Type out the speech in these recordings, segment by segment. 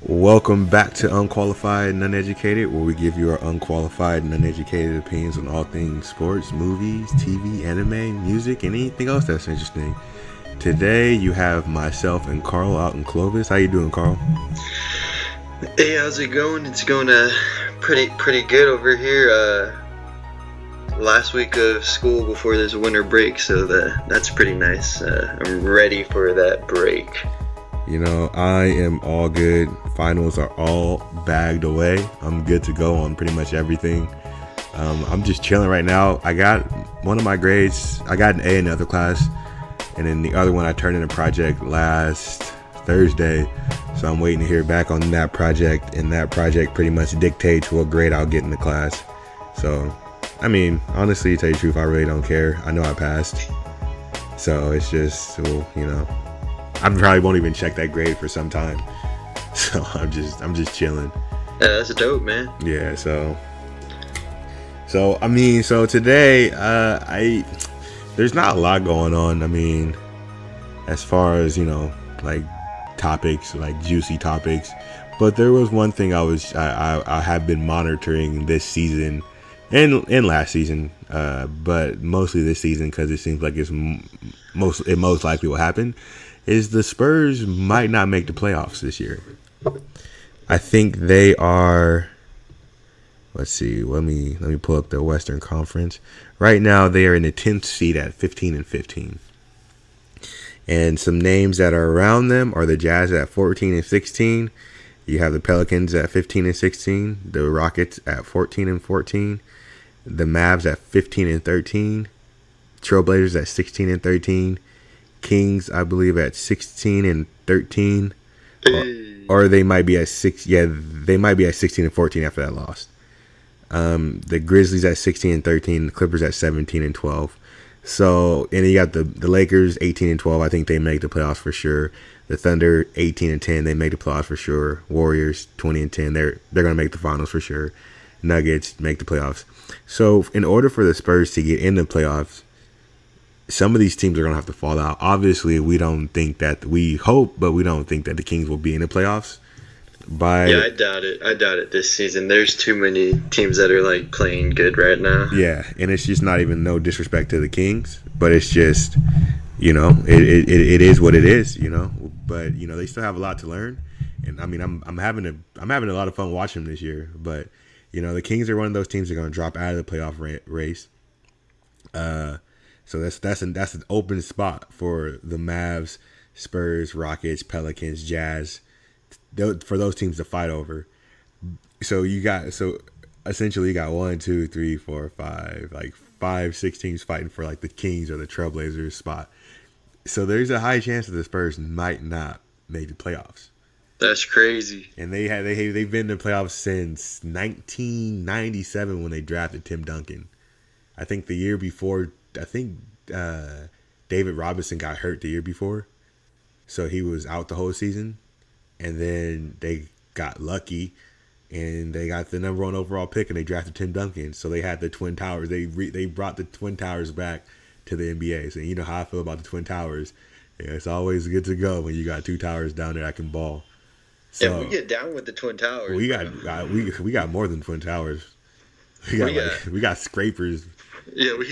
Welcome back to Unqualified and Uneducated, where we give you our unqualified and uneducated opinions on all things sports, movies, TV, anime, music, and anything else that's interesting. Today, you have myself and Carl out in Clovis. How you doing, Carl? Hey, how's it going? It's going pretty good over here. Last week of school before this winter break, so that's pretty nice. I'm ready for that break. You know, I am all good. Finals are all bagged away. I'm good to go on pretty much everything. I'm just chilling right now. I got one of my grades. I got an A in the other class, and then the other one I turned in a project last Thursday. So I'm waiting to hear back on that project, and that project pretty much dictates what grade I'll get in the class. So, I mean, honestly, to tell you the truth, I really don't care. I know I passed. So it's just, well, you know, I probably won't even check that grade for some time. So I'm just chilling. Yeah, that's dope, man. Yeah, so today, there's not a lot going on. I mean, as far as, you know, like topics, like juicy topics, but there was one thing I have been monitoring this season and last season, but mostly this season because it seems like it most likely will happen. Is the Spurs might not make the playoffs this year. I think they are. Let's see. Let me pull up the Western Conference. Right now, they are in the 10th seed at 15-15. And some names that are around them are the Jazz at 14-16. You have the Pelicans at 15-16. The Rockets at 14-14. The Mavs at 15-13. Trailblazers at 16-13. Kings, I believe, at 16-13, or they might be at 6. Yeah, they might be at 16-14 after that loss. The Grizzlies at 16-13, the Clippers at 17-12. So, and you got the Lakers 18-12. I think they make the playoffs for sure. The Thunder 18-10, they make the playoffs for sure. Warriors 20-10, they're gonna make the finals for sure. Nuggets make the playoffs. So, in order for the Spurs to get in the playoffs, some of these teams are going to have to fall out. Obviously, we don't think that, we hope, but we don't think that the Kings will be in the playoffs. Yeah, I doubt it this season. There's too many teams that are like playing good right now. Yeah, and it's just not even no disrespect to the Kings, but it's just, you know, it is what it is, you know. But you know, they still have a lot to learn, and I mean, I'm having a lot of fun watching them this year. But you know, the Kings are one of those teams that are going to drop out of the playoff race. So that's an open spot for the Mavs, Spurs, Rockets, Pelicans, Jazz, for those teams to fight over. So essentially you got 1, 2, 3, 4, 5, like 5, 6 teams fighting for like the Kings or the Trailblazers spot. So there's a high chance that the Spurs might not make the playoffs. That's crazy. And they've been in the playoffs since 1997 when they drafted Tim Duncan. I think the year before. I think David Robinson got hurt the year before, so he was out the whole season. And then they got lucky, and they got the number 1 overall pick, and they drafted Tim Duncan. So they had the Twin Towers. They brought the Twin Towers back to the NBA. So you know how I feel about the Twin Towers. Yeah, it's always good to go when you got 2 towers down there that can ball. So yeah, we get down with the Twin Towers. We got more than Twin Towers. We got scrapers. Yeah, we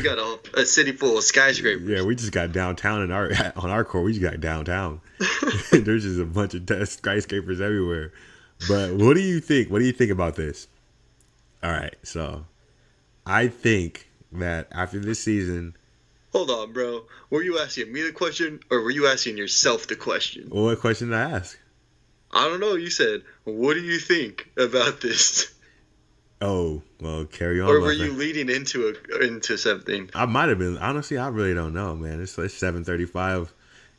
got a city full of skyscrapers. Yeah, we just got downtown on our court. We just got downtown. There's just a bunch of skyscrapers everywhere. But what do you think? What do you think about this? All right, so I think that after this season. Hold on, bro. Were you asking me the question, or were you asking yourself the question? Well, what question did I ask? I don't know. You said, "What do you think about this?" Oh, well, carry on. Or were you leading into something? I might have been. Honestly, I really don't know, man. It's 7:35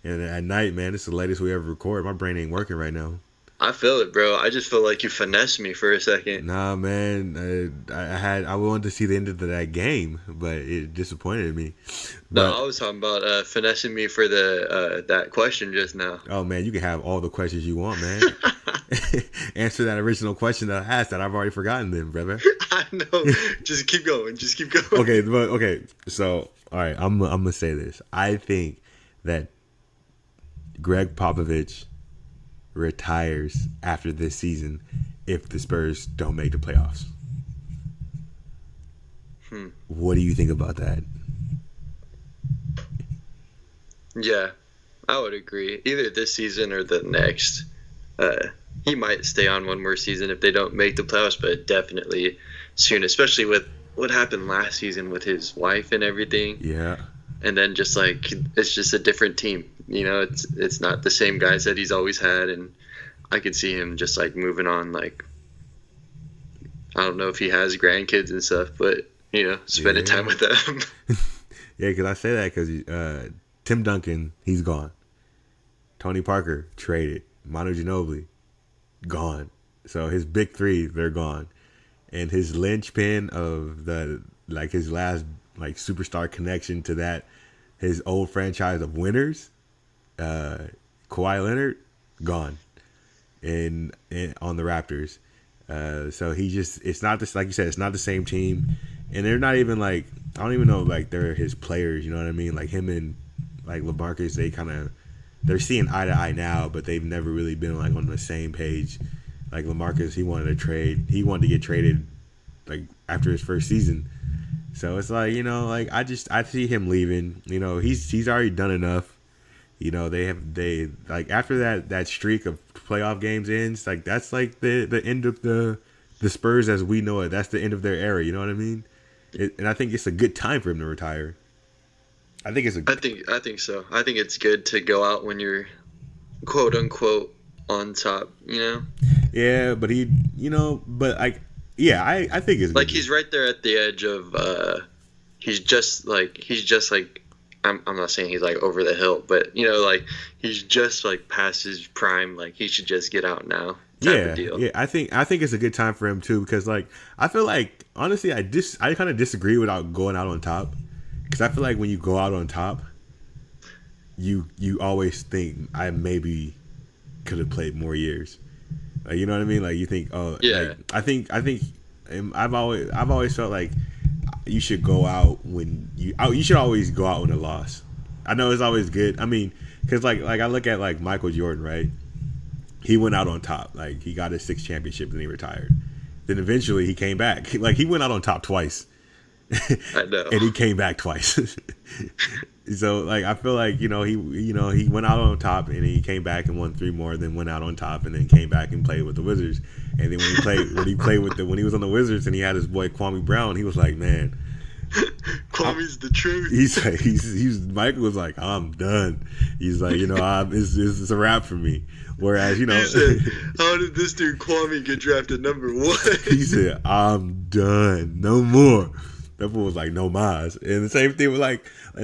and at night, man. It's the latest we ever record. My brain ain't working right now. I feel it, bro. I just feel like you finessed me for a second. Nah, man. I wanted to see the end of that game, but it disappointed me. No, I was talking about finessing me for that question just now. Oh man, you can have all the questions you want, man. Answer that original question that I asked that I've already forgotten then, brother. I know. Just keep going. Okay. So, all right, I'm gonna say this. I think that Greg Popovich retires after this season if the Spurs don't make the playoffs. What do you think about that? Yeah, I would agree. Either this season or the next. He might stay on one more season if they don't make the playoffs, but definitely soon, especially with what happened last season with his wife and everything. Yeah. And then just like it's just a different team. It's not the same guys that he's always had, and I could see him just like moving on. Like, I don't know if he has grandkids and stuff, but spending time with them. Yeah, because I say that because Tim Duncan, he's gone. Tony Parker traded. Manu Ginobili gone. So his big three, they're gone, and his linchpin of his last superstar connection to that, his old franchise of winners, Kawhi Leonard, gone, and on the Raptors. So it's not this, like you said, it's not the same team, and they're not even I don't even know they're his players. You know what I mean? Like him and LaMarcus, they're seeing eye to eye now, but they've never really been on the same page. Like LaMarcus, he wanted to get traded after his first season. So it's I see him leaving. He's already done enough. They after that streak of playoff games ends, that's the end of the Spurs as we know it. That's the end of their era. You know what I mean? And I think it's a good time for him to retire. I think so. I think it's good to go out when you're quote unquote on top, Yeah, but I think it's good. He's right there at the edge of he's just I'm not saying he's over the hill, but he's just past his prime, he should just get out now. Yeah, I think it's a good time for him too, because I feel honestly I kind of disagree without going out on top. Because I feel when you go out on top, you always think I maybe could have played more years. You know what I mean? You think, oh, yeah. I think I've always felt you should go out when you should always go out with a loss. I know it's always good. I mean, because I look at Michael Jordan, right? He went out on top. He got his 6 championships and he retired. Then eventually he came back. He went out on top twice. I know. And he came back twice. So I feel he went out on top and he came back and won 3 more, then went out on top and then came back and played with the Wizards. And then when he was on the Wizards and he had his boy Kwame Brown, he was like, man, Kwame's the truth. He's Michael was like, I'm done. He's like, it's a wrap for me. Whereas, he said, how did this dude Kwame get drafted number 1? He said, I'm done. No more. That fool was like, no mas. And the same thing with and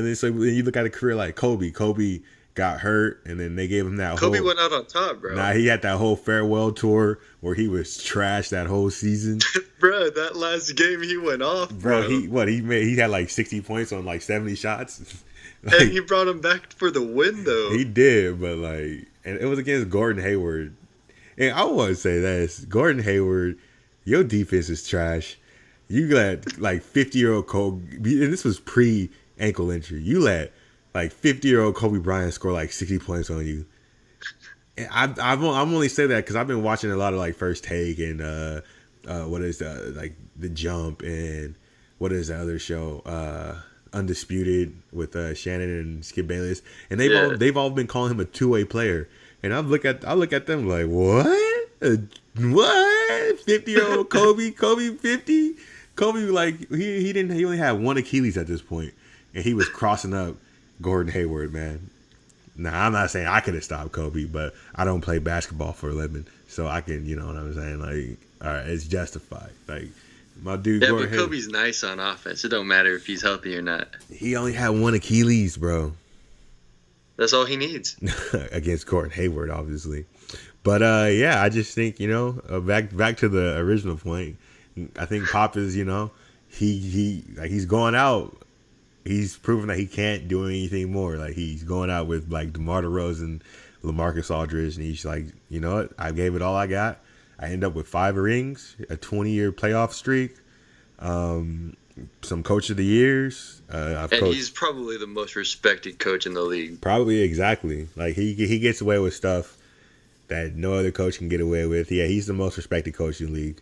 then so when you look at a career like Kobe. Kobe got hurt, and then they gave him that Kobe went out on top, bro. Nah, he had that whole farewell tour where he was trashed that whole season. Bro, that last game he went off, bro. He had 60 points on 70 shots. And he brought him back for the win, though. He did, but and it was against Gordon Hayward. And I want to say this, Gordon Hayward, your defense is trash. You let 50-year-old Kobe, and this was pre-ankle injury. You let 50-year-old Kobe Bryant score 60 points on you. And I'm only say that because I've been watching a lot of First Take and what is The Jump, and what is the other show, Undisputed with Shannon and Skip Bayless, and they've all been calling him a two-way player. And I look at them like, what? What? 50-year-old Kobe 50. Kobe he only had 1 Achilles at this point, and he was crossing up Gordon Hayward, man. Now I'm not saying I could have stopped Kobe, but I don't play basketball for a living, so I can, you know what I'm saying? All right, it's justified. My dude. Yeah, Gordon but Kobe's nice on offense. It don't matter if he's healthy or not. He only had 1 Achilles, bro. That's all he needs. Against Gordon Hayward, obviously. But I just think back to the original point. I think Pop is he's going out. He's proven that he can't do anything more. He's going out with DeMar DeRozan, LaMarcus Aldridge, and he's like, you know what? I gave it all I got. I end up with 5 rings, a 20-year playoff streak, some Coach of the Years. He's probably the most respected coach in the league. Probably, exactly. He gets away with stuff that no other coach can get away with. Yeah, he's the most respected coach in the league.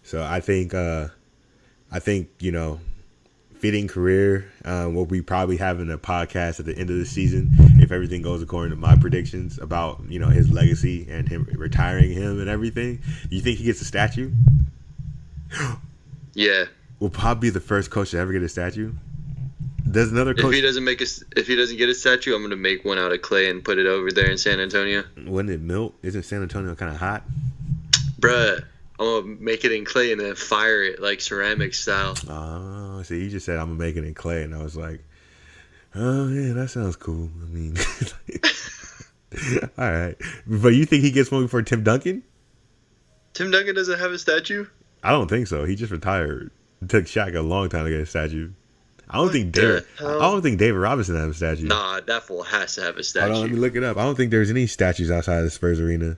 So I think fitting career. We'll be probably having a podcast at the end of the season if everything goes according to my predictions about his legacy and him retiring him and everything. You think he gets a statue? Yeah. Will probably be the first coach to ever get a statue. There's another coach. If he doesn't get a statue, I'm gonna make one out of clay and put it over there in San Antonio. Wouldn't it melt? Isn't San Antonio kind of hot? Bruh, I'm gonna make it in clay and then fire it like ceramic style. Oh, see, you just said I'm gonna make it in clay, and I was like, oh yeah, that sounds cool. I mean, all right, but you think he gets one before Tim Duncan? Tim Duncan doesn't have a statue? I don't think so. He just retired. It took Shaq a long time to get a statue. I don't think David Robinson has a statue. Nah, that fool has to have a statue. Hold on, let me look it up. I don't think there's any statues outside of the Spurs arena.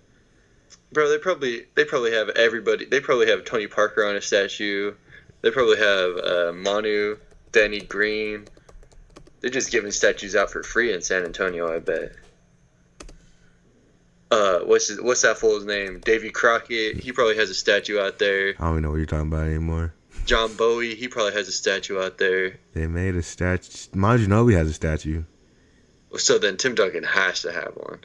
Bro, they probably have everybody. They probably have Tony Parker on a statue. They probably have Manu, Danny Green. They're just giving statues out for free in San Antonio, I bet. What's that fool's name? Davy Crockett. He probably has a statue out there. I don't even know what you're talking about anymore. John Bowie. He probably has a statue out there. They made a statue. Manu Ginobili has a statue. So then Tim Duncan has to have one.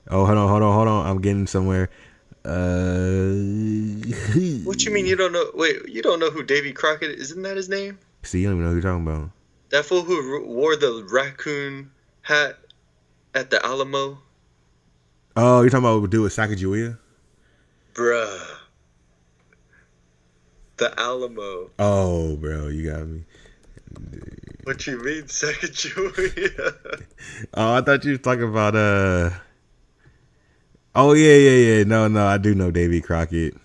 Oh, hold on. I'm getting somewhere. What you mean you don't know? Wait, you don't know who Davy Crockett is? Isn't that his name? See, you don't even know who you're talking about. That fool who wore the raccoon hat at the Alamo? Oh, you're talking about what we do with Sacagawea? Bruh. The Alamo. Oh, bro, you got me. What you mean, Sacagawea? Oh, I thought you were talking about, Oh, yeah. No, I do know Davy Crockett.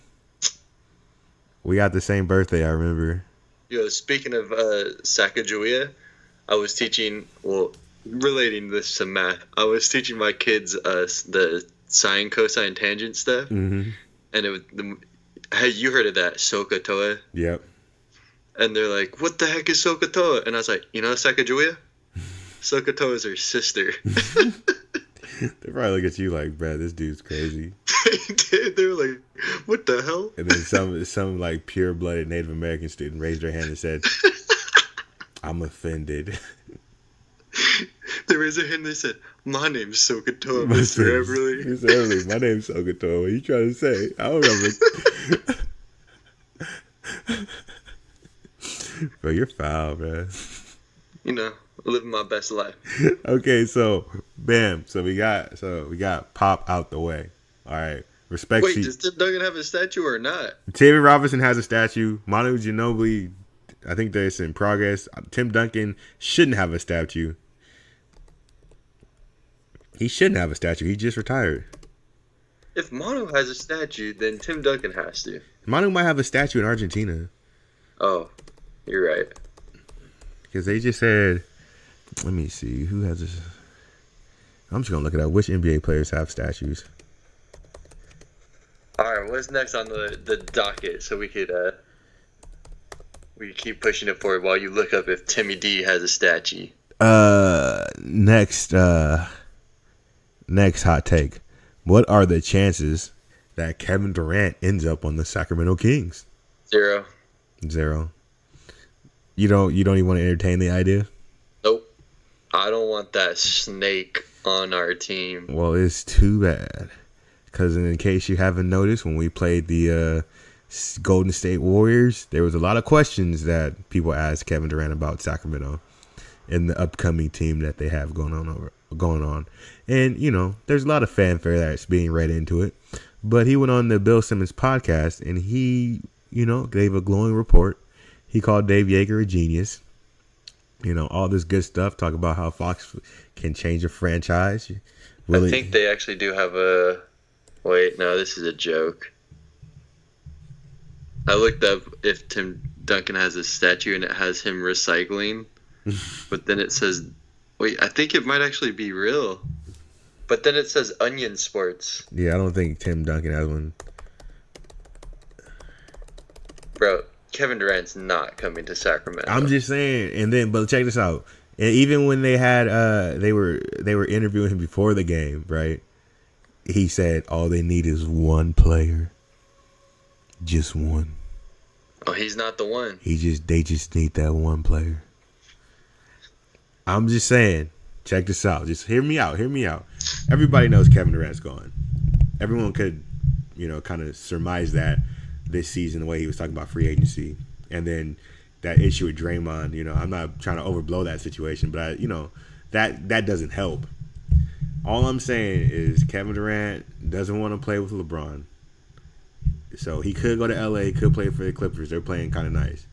We got the same birthday, I remember. Yo, speaking of Sacagawea, I was teaching, relating this to math, I was teaching my kids the sine, cosine, tangent stuff. Mm-hmm. And it was, hey, you heard of that, SOHCAHTOA? Yep. And they're like, what the heck is SOHCAHTOA? And I was like, you know Sacagawea? SOHCAHTOA is her sister. They probably look at you like, bruh, this dude's crazy. They did. They were like, what the hell? And then some like pure-blooded Native American student raised their hand and said, I'm offended. They raised their hand and they said, my name's SOHCAHTOA, Mr. Everly. Mr. Everly, my name's SOHCAHTOA. What are you trying to say? I don't remember. Bro, you're foul, man. Living my best life. Okay, so bam. So we got Pop out the way. All right. Respect. Wait, does Tim Duncan have a statue or not? David Robinson has a statue. Manu Ginobili, I think that's in progress. Tim Duncan shouldn't have a statue. He shouldn't have a statue. He just retired. If Manu has a statue, then Tim Duncan has to. Manu might have a statue in Argentina. Oh, you're right. Because they just said, let me see, who has this? I'm just going to look it up. Which NBA players have statues? All right, what's next on the docket so we could keep pushing it forward while you look up if Timmy D has a statue? Next hot take. What are the chances that Kevin Durant ends up on the Sacramento Kings? 0. You don't even want to entertain the idea? Nope. I don't want that snake on our team. Well, it's too bad. Because in case you haven't noticed, when we played the Golden State Warriors, there was a lot of questions that people asked Kevin Durant about Sacramento and the upcoming team that they have going on. And, there's a lot of fanfare that's being read into it. But he went on the Bill Simmons podcast and he, gave a glowing report. He called Dave Yeager a genius. All this good stuff. Talk about how Fox can change a franchise. Really? I think they actually do have a... Wait, no, this is a joke. I looked up if Tim Duncan has a statue and it has him recycling. But then it says... Wait, I think it might actually be real. But then it says Onion Sports. Yeah, I don't think Tim Duncan has one. Bro, Kevin Durant's not coming to Sacramento. I'm just saying. And then, but check this out. And even when they had they were interviewing him before the game, right? He said all they need is one player. Just one. Oh, he's not the one. They just need that one player. I'm just saying, check this out. Just hear me out. Everybody knows Kevin Durant's gone. Everyone could, kind of surmise that this season, the way he was talking about free agency. And then that issue with Draymond, I'm not trying to overblow that situation, but that doesn't help. All I'm saying is Kevin Durant doesn't want to play with LeBron. So he could go to LA, could play for the Clippers. They're playing kind of nice.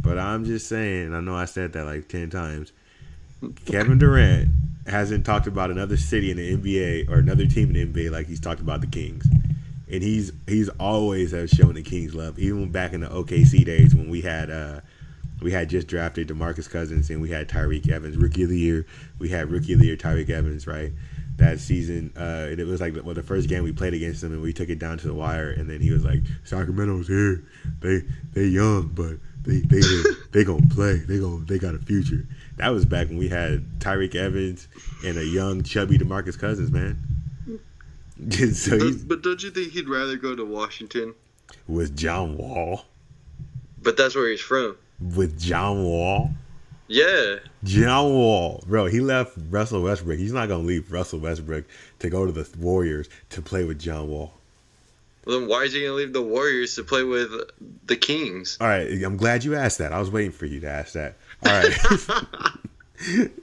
But I'm just saying, I know I said that like 10 times. Kevin Durant hasn't talked about another city in the NBA or another team in the NBA like he's talked about the Kings. And he's always has shown the Kings love, even back in the OKC days when we had just drafted DeMarcus Cousins and we had Tyreek Evans, Rookie of the Year. We had Rookie of the Year Tyreek Evans, right? That season, it was like the first game we played against them, and we took it down to the wire. And then he was like, "Sacramento's here. They young, but they gonna play. They got a future." That was back when we had Tyreek Evans and a young, chubby DeMarcus Cousins, man. But don't you think he'd rather go to Washington with John Wall? But that's where he's from. With John Wall. Yeah. John Wall. Bro, he left Russell Westbrook. He's not going to leave Russell Westbrook to go to the Warriors to play with John Wall. Well, then why is he going to leave the Warriors to play with the Kings? All right. I'm glad you asked that. I was waiting for you to ask that. All right.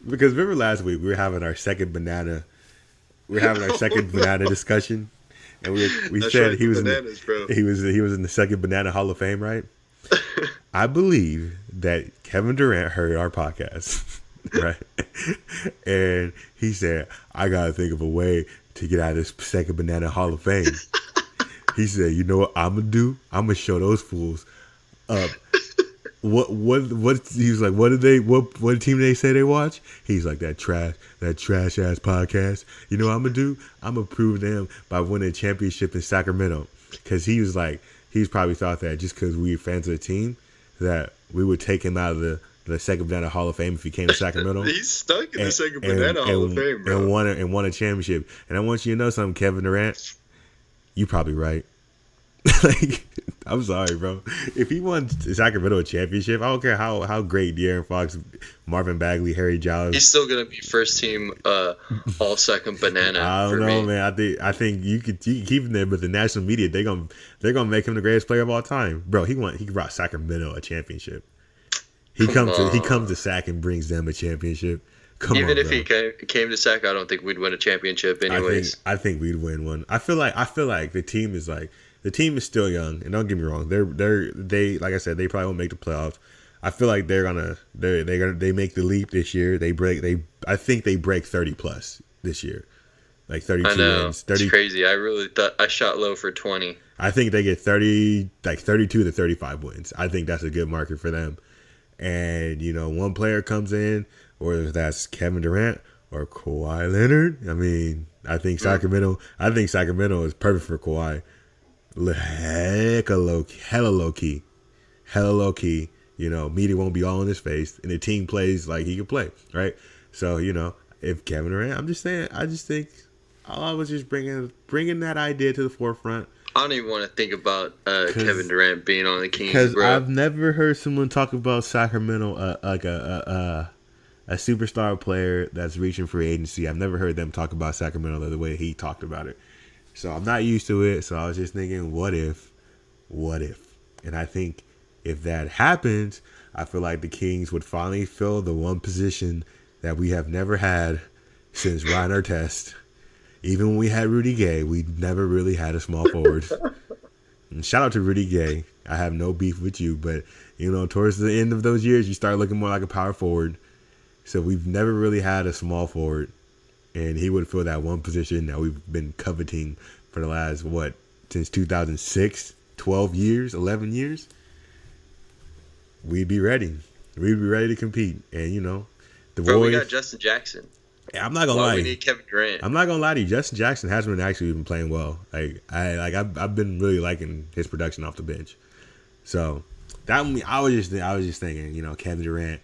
Because remember last week we were having our second banana. Discussion. And we said right, he was bananas, he was in the second Banana Hall of Fame, right? I believe that Kevin Durant heard our podcast, right? And he said, I got to think of a way to get out of this second Banana Hall of Fame. He said, you know what I'm going to do? I'm going to show those fools up. What he was like, what team they say they watch? He's like, that trash ass podcast. You know what I'm going to do? I'm going to prove them by winning a championship in Sacramento. Because he was like, he's probably thought that just because we were fans of the team, that we would take him out of the second Banana Hall of Fame if he came to Sacramento. He's stuck in the second Banana Hall of Fame, bro. And won a championship. And I want you to know something, Kevin Durant. You probably right. Like, I'm sorry, bro. If he won Sacramento a championship, I don't care how great De'Aaron Fox, Marvin Bagley, Harry Giles. He's still gonna be first team all second banana. I don't know, man. I think you could keep him there, but the national media they're gonna make him the greatest player of all time, bro. He brought Sacramento a championship. He comes to Sac and brings them a championship. Even if he came to Sac, I don't think we'd win a championship anyways. I think we'd win one. I feel like the team is still young, and don't get me wrong. They like I said, they probably won't make the playoffs. I feel like they make the leap this year. I think they break 30 plus this year, like 32 I know. wins. 30, it's crazy. I really thought I shot low for 20. I think they get 32 to 35 wins. I think that's a good marker for them. And one player comes in, or that's Kevin Durant or Kawhi Leonard. I mean, I think Sacramento is perfect for Kawhi. Hella low key. Media won't be all in his face, and the team plays like he can play, right? So if Kevin Durant, I'm just saying, I just think I was just bringing that idea to the forefront. I don't even want to think about Kevin Durant being on the Kings, because bro. I've never heard someone talk about Sacramento like a superstar player that's reaching free agency. I've never heard them talk about Sacramento the way he talked about it. So I'm not used to it. So I was just thinking, what if? And I think if that happens, I feel like the Kings would finally fill the one position that we have never had since Ryan Artest. Even when we had Rudy Gay, we never really had a small forward. And shout out to Rudy Gay. I have no beef with you, but towards the end of those years, you start looking more like a power forward. So we've never really had a small forward. And he would fill that one position that we've been coveting for the last, since 2006, 12 years, 11 years. We'd be ready. We'd be ready to compete. And, the Bro, Warriors. we got Justin Jackson. I'm not going to lie. We need Kevin Durant. I'm not going to lie to you. Justin Jackson hasn't actually been playing well. I've been really liking his production off the bench. So, that I was just thinking, Kevin Durant,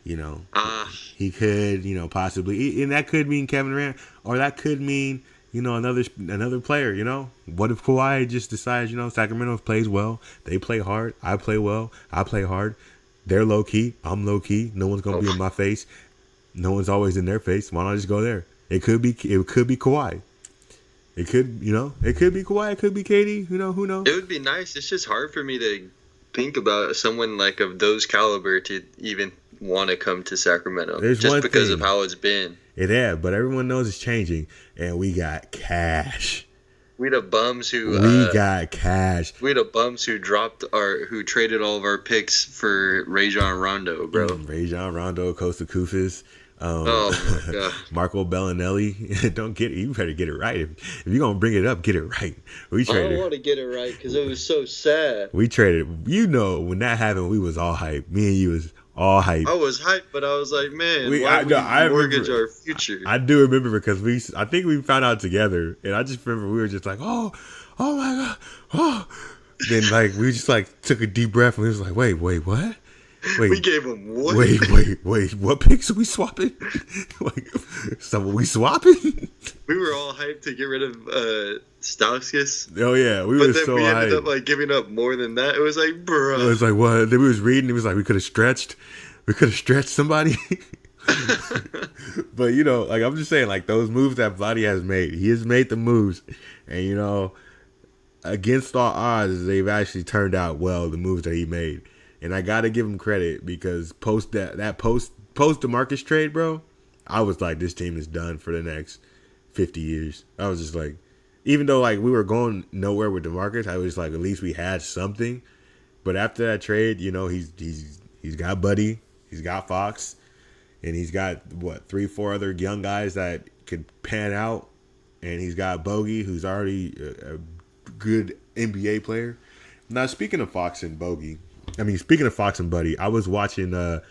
You know, Ah, he could, possibly, and that could mean Kevin Durant, or that could mean, another player. What if Kawhi just decides, Sacramento plays well, they play hard, I play well, I play hard, they're low key, I'm low key, no one's gonna be in my face, no one's always in their face. Why not just go there? It could be Kawhi. It could, it could be Kawhi, it could be KD. Who knows? it would be nice. It's just hard for me to think about someone like of those caliber to even want to come to Sacramento. There's just one because thing. of how it's been. But everyone knows it's changing, and we got cash. We the bums who We got cash. we the bums who who traded all of our picks for Rajon Rondo, bro. Rajon Rondo, Costa Kufis, Oh my god. Marco Bellinelli. Don't get it. You better get it right. If you're gonna bring it up, get it right. We I don't traded. want to get it right because it was so sad. We traded. When that happened, we was all hype. Me and you was all hype. I was hyped, but I was like, man, I mortgage remember, our future? I do remember because I think we found out together, and I just remember we were just like, oh my god, oh. Then we just took a deep breath and we was like, wait, what? Wait, We gave him what? wait, what picks are we swapping? So we swapping? We were all hyped to get rid of Stauskas. Oh yeah, we But were then so we ended hyped. up giving up more than that. It was like, bro. It was like, what? Then we was reading. It was like we could have stretched somebody. But I'm just saying, those moves that Vladdy has made, he has made the moves, and against all odds, they've actually turned out well. The moves that he made, and I got to give him credit because post DeMarcus trade, bro, I was like, this team is done for the next 50 years. I was just like, even though we were going nowhere with DeMarcus, I was like, at least we had something. But after that trade, he's got Buddy, he's got Fox, and he's got 3-4 other young guys that could pan out, and he's got Bogey, who's already a good NBA player. Now, speaking of Fox and Buddy, I was watching the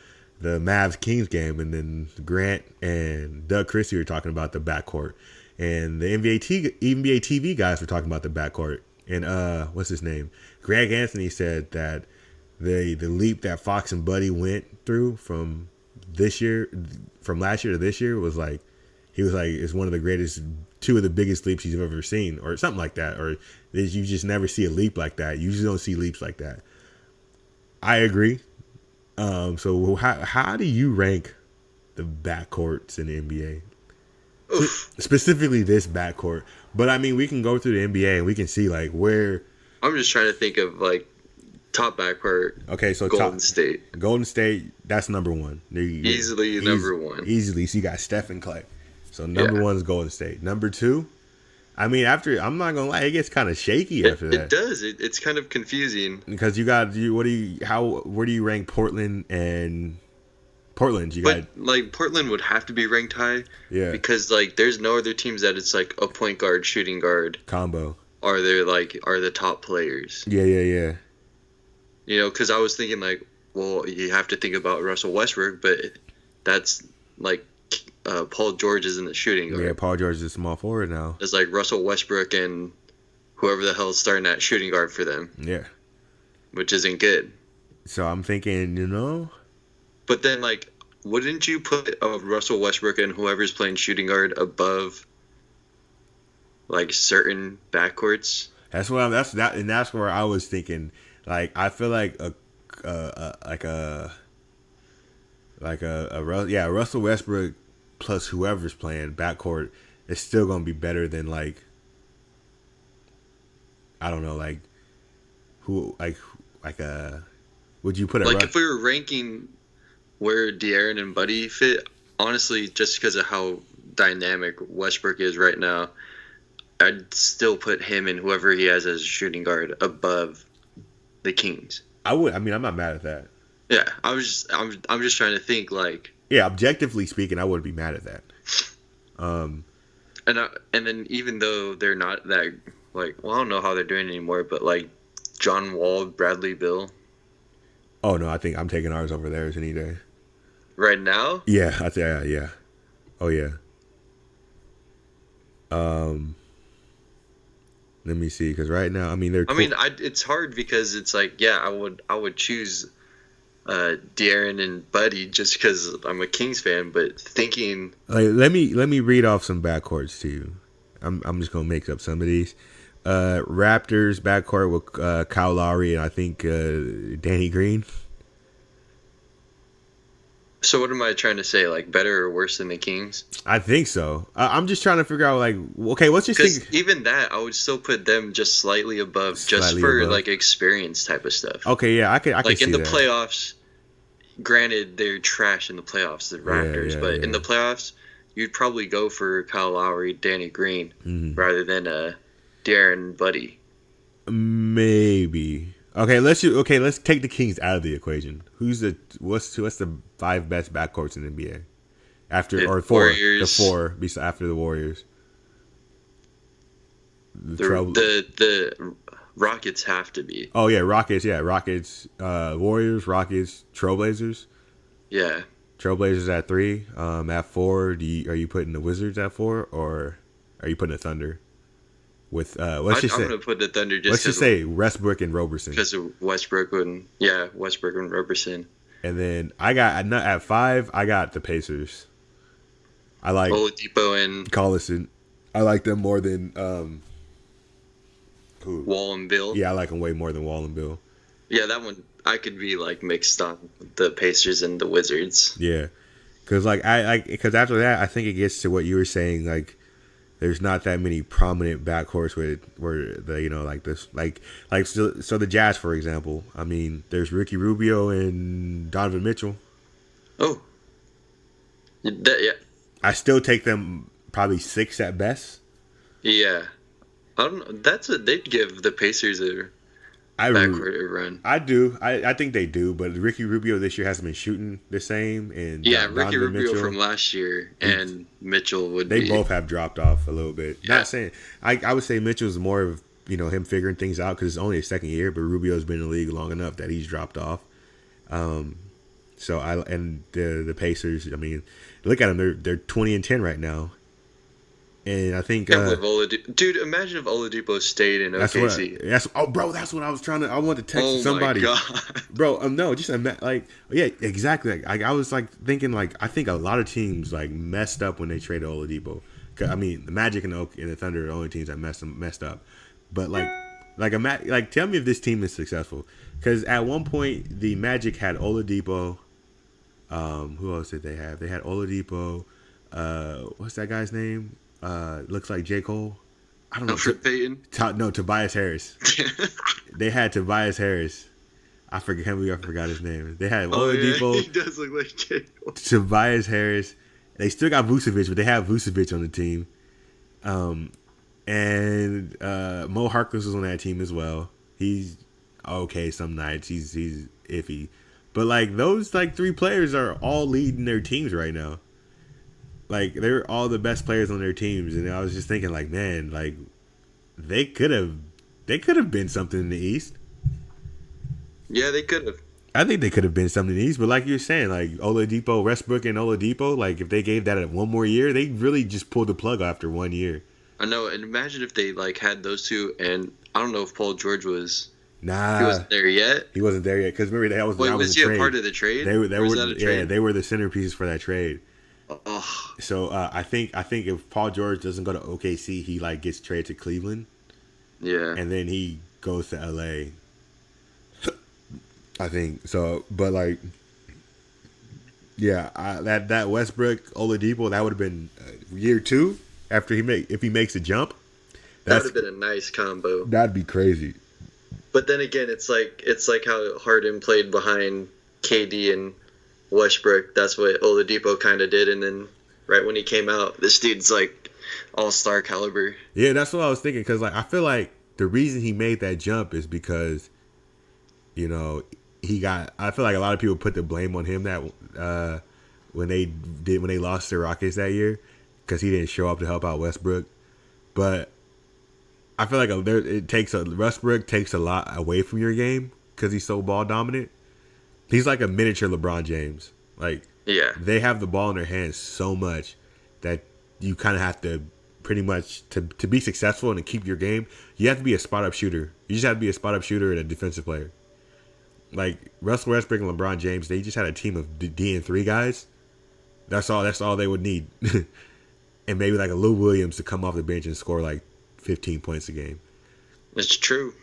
Mavs Kings game, and then Grant and Doug Christie were talking about the backcourt, and the NBA TV guys were talking about the backcourt. And what's his name? Greg Anthony said that the leap that Fox and Buddy went through from last year to this year was it's one of the greatest, two of the biggest leaps he's ever seen, or something like that. Or you just never see a leap like that. You just don't see leaps like that. I agree. So how do you rank the backcourts in the NBA? Oof. Specifically this backcourt. But we can go through the NBA and we can see where. I'm just trying to think of top backcourt. Okay, so Golden State. Golden State, that's number one. Easily number one. Easily. So you got Steph and Clay. So number one is Golden State. Number two, I'm not gonna lie, it gets kind of shaky after that. It does. It's kind of confusing because where do you rank Portland and Portland? Portland would have to be ranked high. Yeah. Because there's no other teams that it's a point guard, shooting guard combo. Are the top players? Yeah. Because I was thinking you have to think about Russell Westbrook, but that's Paul George is in the shooting guard. Yeah, Paul George is a small forward now. It's Russell Westbrook and whoever the hell is starting at shooting guard for them. Yeah. Which isn't good. So I'm thinking, But then, wouldn't you put Russell Westbrook and whoever's playing shooting guard above, certain backcourts? That's where I was thinking. I feel Russell Westbrook plus whoever's playing backcourt is still gonna be better than I don't know, would you put if we were ranking where De'Aaron and Buddy fit, honestly, just because of how dynamic Westbrook is right now, I'd still put him and whoever he has as a shooting guard above the Kings. I would. I'm not mad at that. Yeah, I'm just trying to think Yeah, objectively speaking, I wouldn't be mad at that. And then even though they're not that I don't know how they're doing anymore, but John Wall, Bradley Beal. Oh no, I think I'm taking ours over theirs any day. Right now? Yeah, I'd say yeah. Oh yeah. Let me see, because right now, they're. It's hard because it's I would choose De'Aaron and Buddy just because I'm a Kings fan, but thinking Like, let me read off some backcourts to you. I'm just gonna make up some of these. Raptors backcourt with Kyle Lowry and I think Danny Green. so what am I trying to say? Like better or worse than the Kings? I think so. I'm just trying to figure out like, okay, what's your Because think? even that, I would still put them just slightly above, just Slightly for above. like experience type of stuff. Okay, yeah, I can Like see in the that. playoffs, granted they're trash in the playoffs, the Raptors, but in the playoffs, you'd probably go for Kyle Lowry, Danny Green, rather than De'Aaron and Buddy. Maybe. Let's take the Kings out of the equation. What's the 5 best backcourts in the NBA? After Warriors. the 4 after the Warriors. The Rockets have to be. Oh yeah, Rockets, Warriors, Rockets, Trailblazers. Yeah. Trailblazers at 3. At 4, are you putting the Wizards at 4 or are you putting the Thunder? With I'm gonna put the Thunder just. Let's just say Westbrook and Roberson. Because of Westbrook and Roberson. And then at 5, I got the Pacers. I like Oladipo and Collison. I like them more than who? Wall and Bill. Yeah, I like them way more than Wall and Bill. Yeah, that one I could be like mixed on the Pacers and the Wizards. Yeah, because because after that, I think it gets to what you were saying. Like, there's not that many prominent backcourts where so the Jazz, for example. I mean, there's Ricky Rubio and Donovan Mitchell. Oh, yeah. I still take them probably 6 at best. Yeah, I don't know. They'd give the Pacers a backcourt a run. I do. I think they do. But Ricky Rubio this year hasn't been shooting the same. And Ricky Rubio from last year and Mitchell They both have dropped off a little bit. Yeah. Not saying I would say Mitchell's more of him figuring things out because it's only his second year. But Rubio's been in the league long enough that he's dropped off. The Pacers. I mean, look at them. They're 20-10 right now. And I think dude, imagine if Oladipo stayed in OKC. That's what I was trying to. I wanted to text somebody. Oh my god, bro. No, just exactly. I was thinking I think a lot of teams messed up when they traded Oladipo. I mean, the Magic and the Thunder are the only teams that messed up. But tell me if this team is successful. Because at one point the Magic had Oladipo. Who else did they have? They had Oladipo. What's that guy's name? Looks like J. Cole. I don't know. Alfred Payton? Tobias Harris. They had Tobias Harris. I forgot his name. They had Oladipo. Yeah, he does look like J. Cole. Tobias Harris. They still got Vucevic, but they have Vucevic on the team. And Mo Harkless was on that team as well. He's okay some nights. He's iffy. But those 3 players are all leading their teams right now. They're all the best players on their teams, and I was just thinking, man, they could have been something in the East. Yeah, they could have. I think they could have been something in the East, but like you're saying, Oladipo, Westbrook, and Oladipo, if they gave that one more year, they really just pulled the plug after 1 year. I know, and imagine if they had those two, and I don't know if Paul George was. Nah, he wasn't there yet. He wasn't there yet because remember that was. Wait, was he a part of the trade? They were. Was that a trade? Yeah, they were the centerpieces for that trade. Oh. So I think if Paul George doesn't go to OKC, he gets traded to Cleveland. Yeah. And then he goes to LA. I think so, but that Westbrook Oladipo, that would have been year 2 after if he makes a jump. That would have been a nice combo. That'd be crazy. But then again, it's like how Harden played behind KD and Westbrook. That's what Oladipo kind of did, and then right when he came out, this dude's all-star caliber. Yeah, that's what I was thinking because I feel like the reason he made that jump is because I feel like a lot of people put the blame on him that when they lost the Rockets that year because he didn't show up to help out Westbrook, but I feel like Westbrook takes a lot away from your game because he's so ball dominant. He's like a miniature LeBron James. They have the ball in their hands so much that you kind of have to pretty much to be successful and to keep your game. You have to be a spot up shooter. You just have to be a spot up shooter and a defensive player. Like Russell Westbrook and LeBron James, they just had a team of D and 3 guys. That's all they would need, and maybe like a Lou Williams to come off the bench and score like 15 points a game. It's true.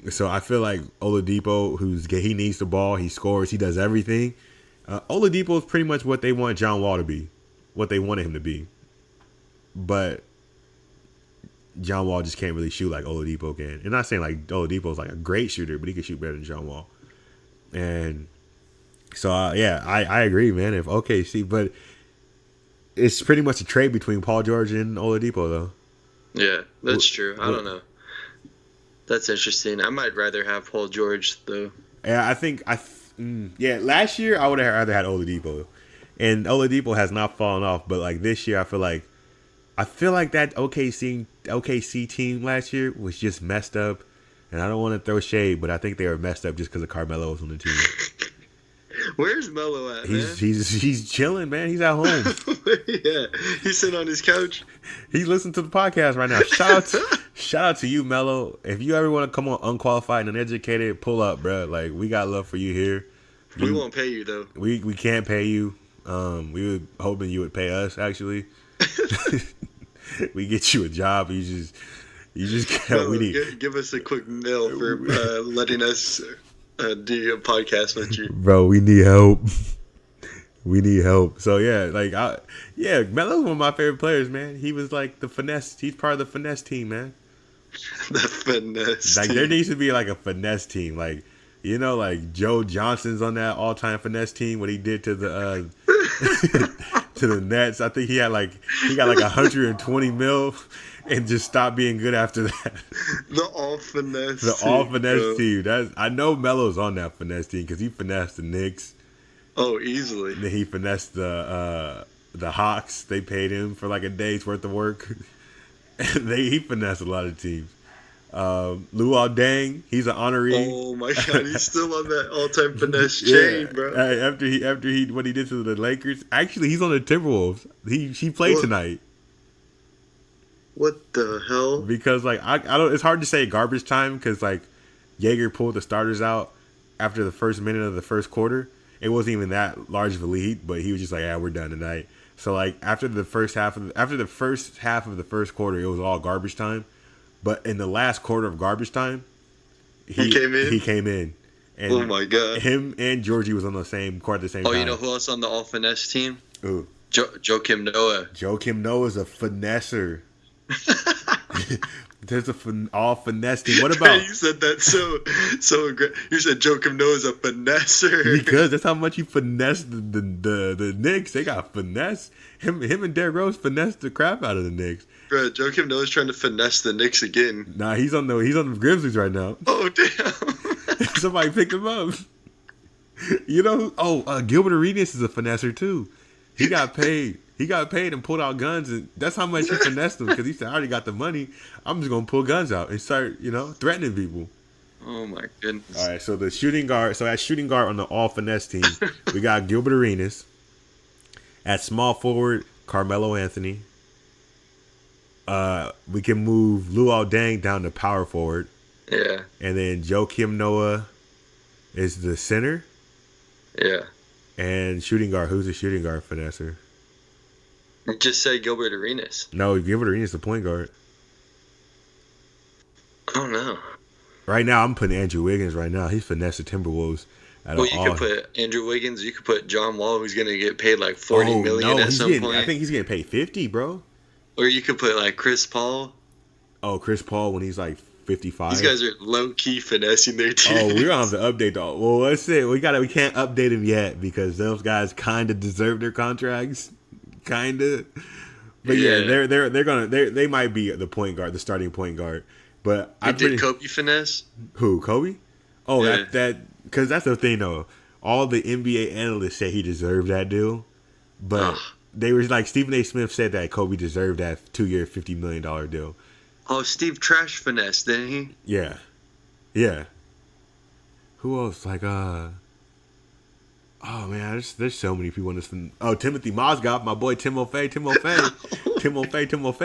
So I feel like Oladipo, he needs the ball, he scores, he does everything. Oladipo is pretty much what they want John Wall to be, what they wanted him to be. But John Wall just can't really shoot like Oladipo can. And I'm not saying like Oladipo is like a great shooter, but he can shoot better than John Wall. And so I agree, man. If OKC, but it's pretty much a trade between Paul George and Oladipo, though. Yeah, that's true. I don't know. That's interesting. I might rather have Paul George, though. Yeah, last year I would have rather had Oladipo. And Oladipo has not fallen off, but like this year I feel like that OKC team last year was just messed up. And I don't want to throw shade, but I think they were messed up just because of Carmelo was on the team. Where's Melo at, man? He's chilling, man. He's at home. Yeah, he's sitting on his couch. He's listening to the podcast right now. Shout out to you, Melo. If you ever want to come on unqualified and uneducated, pull up, bro. Like, we got love for you here. We won't pay you, though. We can't pay you. We were hoping you would pay us, actually. We get you a job. You just Melo, give us a quick mail for letting us do a podcast with you. Bro, we need help. We need help. So Melo's one of my favorite players, man. He was like the finesse. He's part of the finesse team, man. The finesse team. There needs to be like a finesse team. Like, like Joe Johnson's on that all-time finesse team. What he did to the to the Nets. I think he got like 120 mil. And just stop being good after that. The all finesse. Team. I know Melo's on that finesse team because he finessed the Knicks. Oh, easily. And then he finessed the Hawks. They paid him for like a day's worth of work. And he finessed a lot of teams. Luol Deng, he's an honoree. Oh my God, he's still on that all-time finesse chain, bro. After he what he did to the Lakers. Actually, he's on the Timberwolves. He played tonight. What the hell? Because like I don't. It's hard to say garbage time because like Jaeger pulled the starters out after the first minute of the first quarter. It wasn't even that large of a lead, but he was just like, "Yeah, we're done tonight." So like after the first half of the first quarter, it was all garbage time. But in the last quarter of garbage time, he came in. And oh my God! Him and Georgie was on the same court at the same time. Oh, you know who else on the all finesse team? Ooh, Joakim Noah. Joakim Noah's a finesser. There's all finesse team. What about you said that so aggressive. You said Joakim Noah's a finesser because that's how much he finessed the Knicks. They got finesse. Him and Derrick Rose finessed the crap out of the Knicks. Bro, Joakim Noah's trying to finesse the Knicks again. Nah, he's on the Grizzlies right now. Oh damn! Somebody picked him up. Gilbert Arenas is a finesser too. He got paid. He got paid and pulled out guns, and that's how much he finessed them because he said, "I already got the money. I'm just gonna pull guns out and start, threatening people." Oh my goodness! All right, so the shooting guard. So at shooting guard on the all finesse team, we got Gilbert Arenas. At small forward, Carmelo Anthony. We can move Luol Deng down to power forward. Yeah. And then Joakim Noah is the center. Yeah. And shooting guard. Who's the shooting guard finesser? Just say Gilbert Arenas. No, Gilbert Arenas is the point guard. Oh no. Right now, I'm putting Andrew Wiggins right now. He's finessed the Timberwolves. Well, you could put Andrew Wiggins. You could put John Wall, who's going to get paid like $40 million at some point. I think he's getting paid 50, bro. Or you could put like Chris Paul. Oh, Chris Paul when he's like 55. These guys are low key finessing their team. Oh, we're gonna have to update though. Well, let's see. We can't update them yet because those guys kind of deserve their contracts, kind of. But yeah, they might be the point guard, the starting point guard. But did Kobe finesse? Who, Kobe? Oh, yeah. that because that's the thing though. All the NBA analysts say he deserved that deal, but they were like Stephen A. Smith said that Kobe deserved that 2-year, $50 million deal. Oh, Steve Trash finesse, didn't he? Yeah. Who else? Like, oh man, there's so many people in this. Timothy Mozgov, my boy Timofey.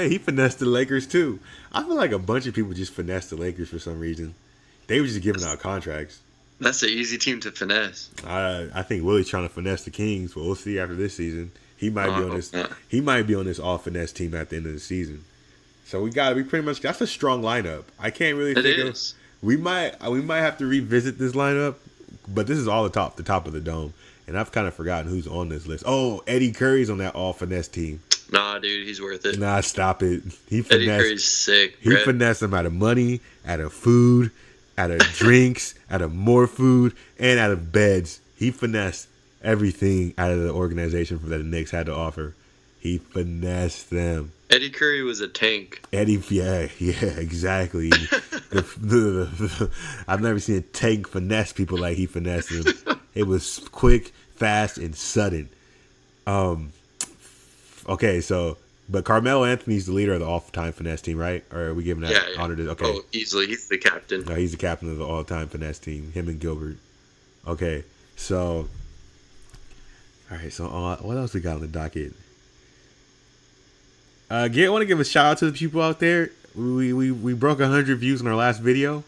He finessed the Lakers too. I feel like a bunch of people just finessed the Lakers for some reason. They were just giving out contracts. That's an easy team to finesse. I think Willie's trying to finesse the Kings, but we'll see after this season. He might be on this. He might be on this all finesse team at the end of the season. So we got to be pretty much. That's a strong lineup. I can't really think of. We might have to revisit this lineup, but this is all the top of the dome, and I've kind of forgotten who's on this list. Oh, Eddie Curry's on that all finesse team. Nah, dude, he's worth it. Nah, stop it. Eddie Curry's sick. He finessed them out of money, out of food, out of drinks, out of more food, and out of beds. He finessed everything out of the organization that the Knicks had to offer. He finessed them. Eddie Curry was a tank. Yeah, exactly. I've never seen a tank finesse people like he finessed them. It was quick, fast, and sudden. Okay, so, but Carmelo Anthony's the leader of the all-time finesse team, right? Or are we giving that honor to? Okay. Oh, easily. He's the captain. No, he's the captain of the all-time finesse team. Him and Gilbert. Okay, so, all right. So, what else we got on the docket? I want to give a shout out to the people out there. We broke 100 views on our last video.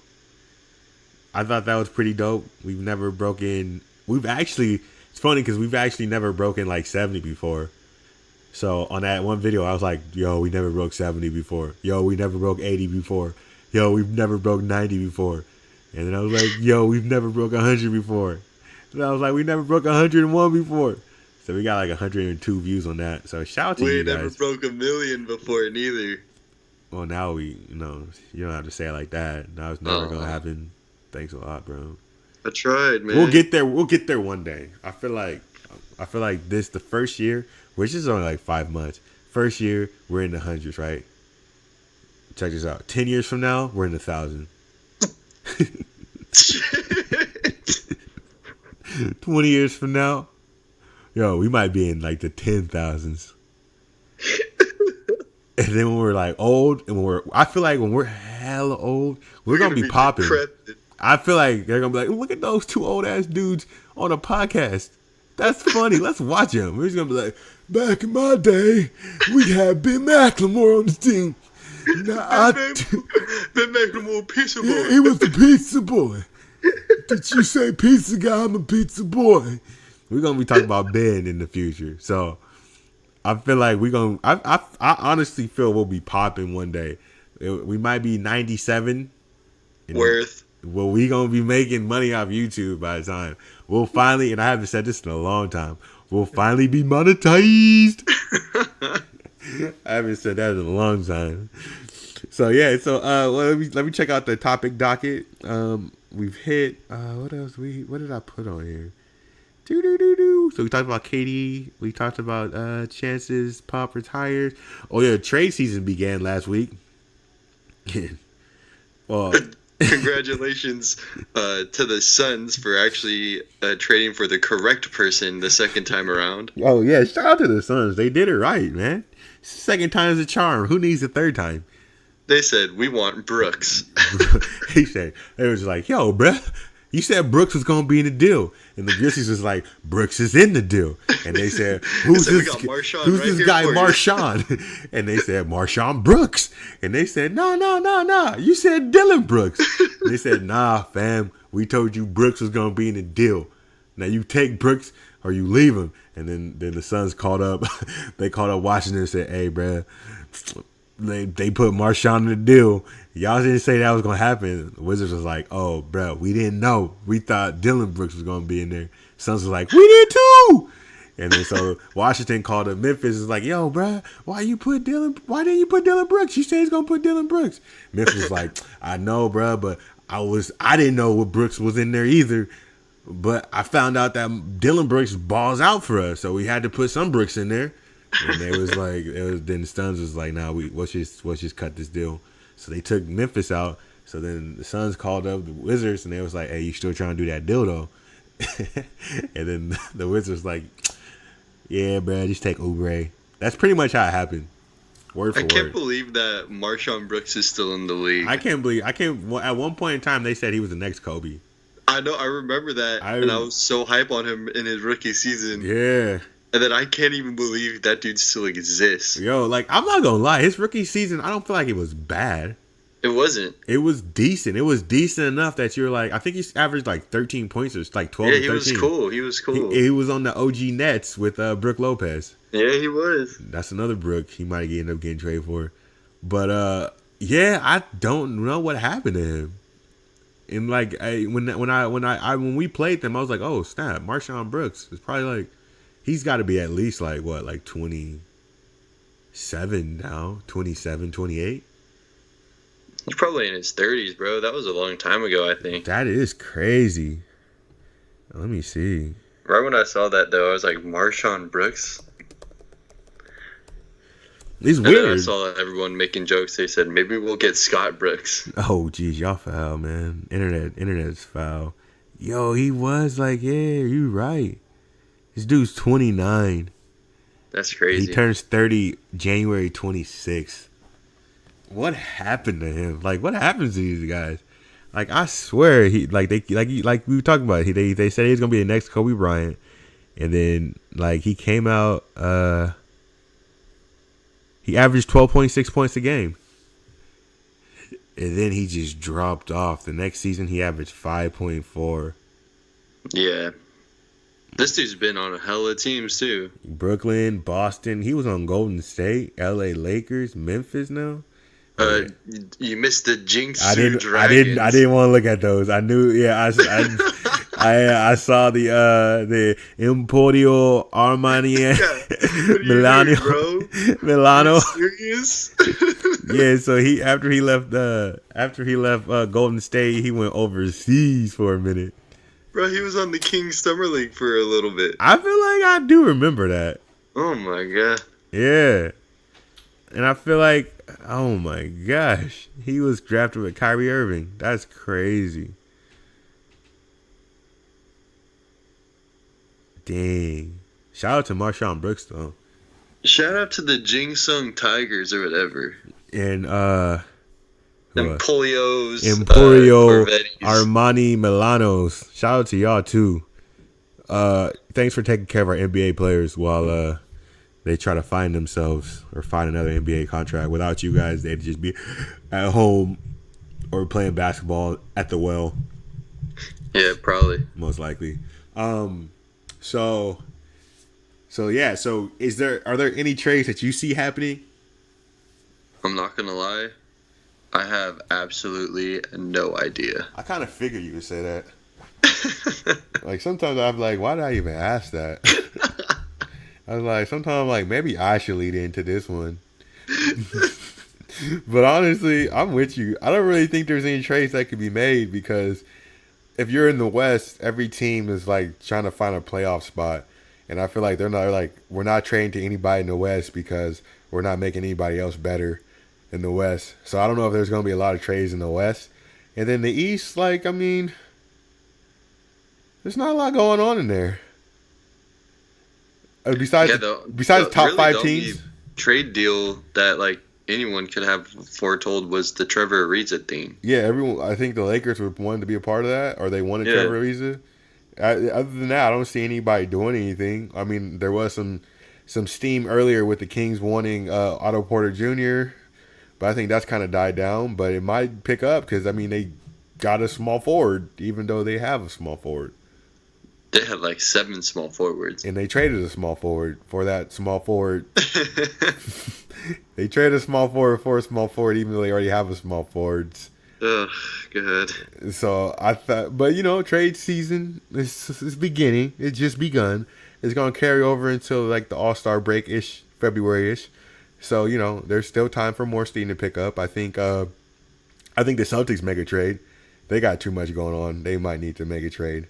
I thought that was pretty dope. We've never broken. It's funny because we've actually never broken like 70 before. So on that one video, I was like, yo, we never broke 70 before. Yo, we never broke 80 before. Yo, we've never broke 90 before. And then I was like, yo, we've never broke 100 before. And I was like, we never broke 101 before. So we got like 102 views on that. So shout out to you guys. We never broke 1 million before neither. Well, now you don't have to say it like that. Now it's never going to happen. Thanks a lot, bro. I tried, man. We'll get there. We'll get there one day. I feel like this, the first year, which is only like 5 months. First year, we're in the hundreds, right? Check this out. 10 years from now, we're in the 1,000. 20 years from now, yo, we might be in like the 10,000s. And then when we're like old, I feel like when we're hella old, we're gonna be popping. Decrepit. I feel like they're gonna be like, look at those two old ass dudes on a podcast. That's funny. Let's watch them. We're just gonna be like, back in my day, we had Ben McLemore on the team. Now Ben McLemore, pizza boy. Yeah, he was the pizza boy. Did you say pizza guy? I'm a pizza boy. We're gonna be talking about Ben in the future. So I feel like we're gonna. I honestly feel we'll be popping one day. We might be 97. Worth. Well, we gonna be making money off YouTube by the time. We'll finally, and I haven't said this in a long time, we'll finally be monetized. I haven't said that in a long time. So yeah, let me check out the topic docket. We've hit what else? What did I put on here? So we talked about KD. We talked about chances Pop retires. Oh yeah, trade season began last week. Well, congratulations to the Suns for actually trading for the correct person the second time around. Oh yeah, shout out to the Suns. They did it right, man. Second time's a charm. Who needs a third time? They said, we want Brooks. They was like, yo, bruh, you said Brooks was going to be in the deal. And the Grizzlies was like, Brooks is in the deal. And they said, who's this guy, Marshawn? And they said, Marshawn Brooks. And they said, no. You said Dylan Brooks. And they said, nah, fam. We told you Brooks was going to be in the deal. Now you take Brooks or you leave him. And then the Suns called up. They called up Washington and said, hey, bruh, they put Marshawn in the deal. Y'all didn't say that was going to happen. The Wizards was like, oh, bro, we didn't know. We thought Dylan Brooks was going to be in there. Suns was like, we did too. And then so Washington called up Memphis. Was like, yo, bro, why didn't you put Dylan Brooks? You said he's going to put Dylan Brooks. Memphis was like, I know, bro, but I didn't know what Brooks was in there either. But I found out that Dylan Brooks balls out for us. So we had to put some Brooks in there. And they was like, then the Suns was like, nah, let's just cut this deal. So they took Memphis out. So then the Suns called up the Wizards, and they was like, hey, you still trying to do that deal though? And then the Wizards like, yeah, bro, just take Oubre. That's pretty much how it happened. Word for word. I can't believe that Marshawn Brooks is still in the league. I can't. At one point in time, they said he was the next Kobe. I know. I remember that, and I was so hype on him in his rookie season. Yeah. And then I can't even believe that dude still exists. Yo, like, I'm not gonna lie, his rookie season, I don't feel like it was bad. It wasn't. It was decent. It was decent enough that you're like, I think he averaged like 13 points or like 12 Yeah, or 13. he was cool. He was cool. He was on the OG Nets with Brook Lopez. Yeah, he was. That's another Brook he might end up getting traded for. But yeah, I don't know what happened to him. And like when we played them, I was like, oh snap, Marshawn Brooks is probably like, he's got to be at least like what, like 27 now, 27, 28. He's probably in his 30s, bro. That was a long time ago, I think. That is crazy. Let me see. Right when I saw that, though, I was like, Marshawn Brooks? It's and weird. Then I saw everyone making jokes. They said, maybe we'll get Scott Brooks. Oh, geez, y'all foul, man. Internet's foul. Yo, he was like, yeah, you right. This dude's 29. That's crazy. He turns 30 January 26th. What happened to him? Like, what happens to these guys? Like, I swear, we were talking about. They said he's gonna be the next Kobe Bryant, and then like he came out. He averaged 12.6 points a game, and then he just dropped off. The next season, he averaged 5.4. Yeah, this dude's been on a hella teams too. Brooklyn, Boston. He was on Golden State, L.A. Lakers, Memphis now. You missed the Jinx. I didn't want to look at those. I knew. Yeah, I saw the Emporio Armani Milano. Serious? Yeah. So after he left Golden State, he went overseas for a minute. Bro, he was on the Kings Summer League for a little bit. I feel like I do remember that. Oh my god. Yeah. And I feel like, oh my gosh, he was drafted with Kyrie Irving. That's crazy. Dang. Shout out to Marshawn Brooks, though. Shout out to the Jingsung Tigers or whatever. And, Emporio Armani Milanos. Shout out to y'all, too. Thanks for taking care of our NBA players while, they try to find themselves or find another NBA contract. Without you guys, they'd just be at home or playing basketball at the well. Yeah, probably. Most likely. So yeah. So are there any trades that you see happening? I'm not gonna lie. I have absolutely no idea. I kind of figured you would say that. Like sometimes I'm like, why did I even ask that? I was like, sometimes like maybe I should lead into this one. But honestly, I'm with you. I don't really think there's any trades that could be made because if you're in the West, every team is like trying to find a playoff spot. And I feel like we're not trading to anybody in the West because we're not making anybody else better in the West. So I don't know if there's going to be a lot of trades in the West. And then the East, like, I mean, there's not a lot going on in there. Besides the top really, five teams, trade deal that like anyone could have foretold was the Trevor Ariza thing. Yeah, everyone. I think the Lakers wanted to be a part of that, or they wanted Trevor Ariza. Other than that, I don't see anybody doing anything. I mean, there was some steam earlier with the Kings wanting Otto Porter Jr., but I think that's kind of died down. But it might pick up because I mean they got a small forward, even though they have a small forward. They had like 7 small forwards. And they traded a small forward for that small forward. They traded a small forward for a small forward, even though they already have a small forward. Ugh, good. So I thought, but trade season is beginning. It's just begun. It's going to carry over until like the All-Star break-ish, February-ish. So, there's still time for more steam to pick up. I think the Celtics make a trade. They got too much going on. They might need to make a trade.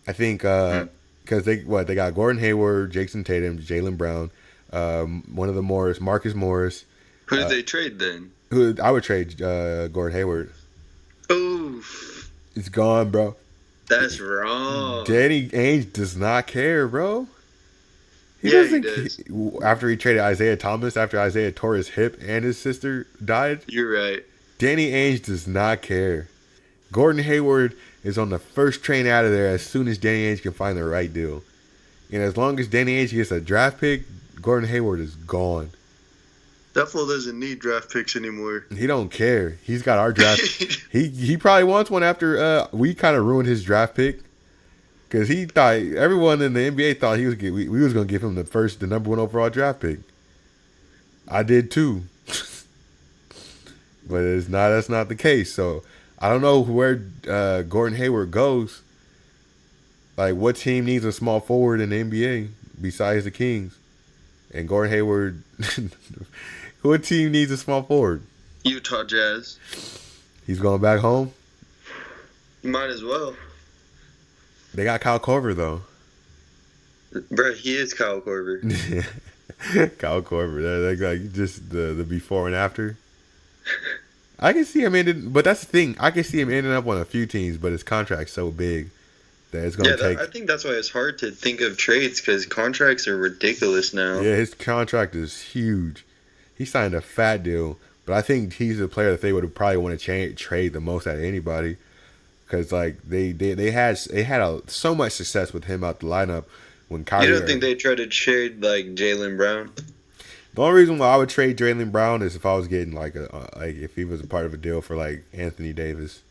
I think because they got Gordon Hayward, Jason Tatum, Jaylen Brown, one of the Marcus Morris. Who did they trade then? Who I would trade Gordon Hayward. Oof. It's gone, bro. That's wrong. Danny Ainge does not care, bro. He does. After he traded Isaiah Thomas, after Isaiah tore his hip and his sister died. You're right. Danny Ainge does not care. Gordon Hayward is on the first train out of there as soon as Danny Ainge can find the right deal. And as long as Danny Ainge gets a draft pick, Gordon Hayward is gone. That fool doesn't need draft picks anymore. He don't care. He's got our draft. He probably wants one after we kind of ruined his draft pick. Because he thought, everyone in the NBA thought we was going to give him the number 1 overall draft pick. I did too. But that's not the case. So I don't know where Gordon Hayward goes. Like, what team needs a small forward in the NBA besides the Kings? And Gordon Hayward, what team needs a small forward? Utah Jazz. He's going back home? Might as well. They got Kyle Korver, though. Bro, he is Kyle Korver. Kyle Korver. Like just the before and after. I can see him ending, but that's the thing. I can see him ending up on a few teams, but his contract's so big that it's going to take. I think that's why it's hard to think of trades because contracts are ridiculous now. Yeah, his contract is huge. He signed a fat deal, but I think he's the player that they would probably want to trade the most out of anybody. Because like they had so much success with him out the lineup when Kyrie. You don't think they tried to trade like Jaylen Brown? The only reason why I would trade Jaylen Brown is if I was getting like if he was a part of a deal for like Anthony Davis.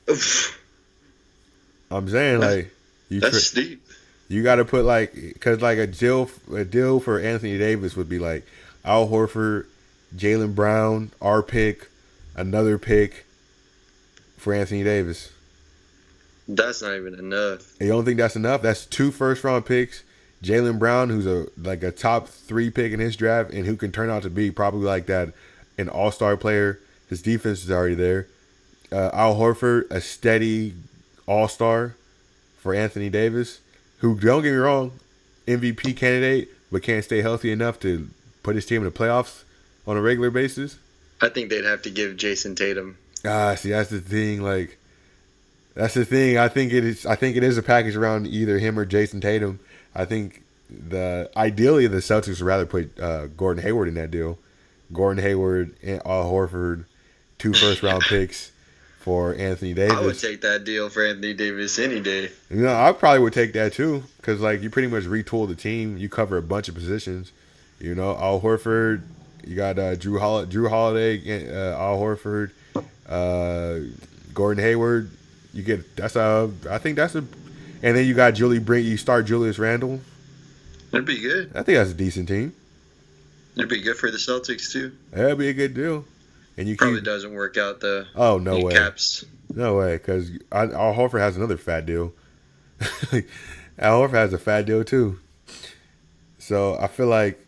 Oof. I'm saying like that's steep. You got to put like because like a deal for Anthony Davis would be like Al Horford, Jaylen Brown, our pick, another pick for Anthony Davis. That's not even enough. You don't think that's enough? That's 2 first-round picks. Jaylen Brown, who's a top 3 pick in his draft, and who can turn out to be probably like that, an all-star player. His defense is already there. Al Horford, a steady all-star for Anthony Davis, who, don't get me wrong, MVP candidate, but can't stay healthy enough to put his team in the playoffs on a regular basis. I think they'd have to give Jason Tatum. See, that's the thing. Like, that's the thing. I think it is a package around either him or Jason Tatum. I think ideally the Celtics would rather put Gordon Hayward in that deal. Gordon Hayward and Al Horford, 2 first-round picks for Anthony Davis. I would take that deal for Anthony Davis any day. You know, I probably would take that too because like you pretty much retool the team. You cover a bunch of positions. You know, Al Horford. You got Drew Holiday, Al Horford, Gordon Hayward. You get and then you got you start Julius Randle. That'd be good. I think that's a decent team. It'd be good for the Celtics too. That'd be a good deal. And you probably doesn't work out though. Oh no way. Caps. No way, because Al Horford has another fat deal. Al Horford has a fat deal too. So I feel like,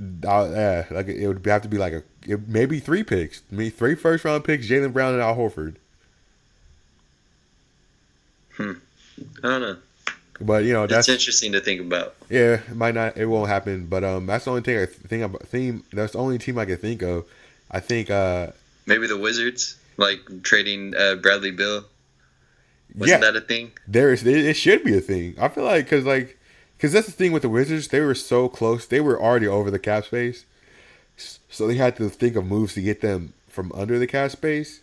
like it would have to be like maybe 3 picks, 3 first-round picks, Jaylen Brown and Al Horford. I don't know. But you know that's interesting to think about. Yeah, it won't happen. But that's the only thing that's the only team I can think of. I think maybe the Wizards, like trading Bradley Beal. Wasn't that a thing? It should be a thing. I feel like because that's the thing with the Wizards. They were so close. They were already over the cap space, so they had to think of moves to get them from under the cap space.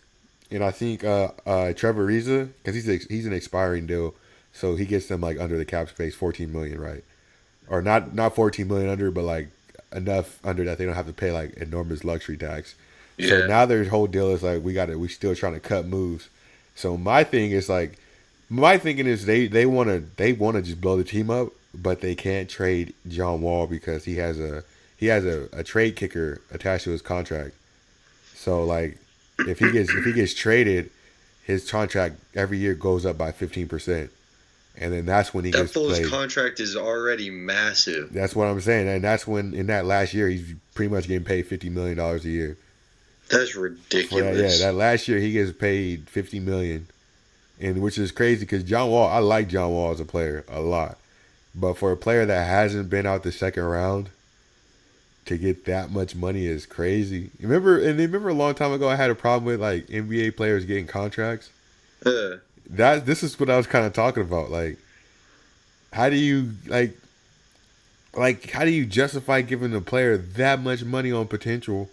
And I think Trevor Ariza, because he's an expiring deal, so he gets them like under the cap space, $14 million, right? Or not $14 million under, but like enough under that they don't have to pay like enormous luxury tax. Yeah. So now their whole deal is like we still trying to cut moves. So my thinking is they want to just blow the team up, but they can't trade John Wall because he has a trade kicker attached to his contract. So like if he gets traded, his contract every year goes up by 15%. And then that's when he gets played. That fool's contract is already massive. That's what I'm saying. And that's when, in that last year, he's pretty much getting paid $50 million a year. That's ridiculous. That last year, he gets paid $50 million. And which is crazy because John Wall, I like John Wall as a player a lot. But for a player that hasn't been out the second round, to get that much money is crazy. Remember a long time ago, I had a problem with like NBA players getting contracts? This is what I was kind of talking about. Like, how do you how do you justify giving a player that much money on potential?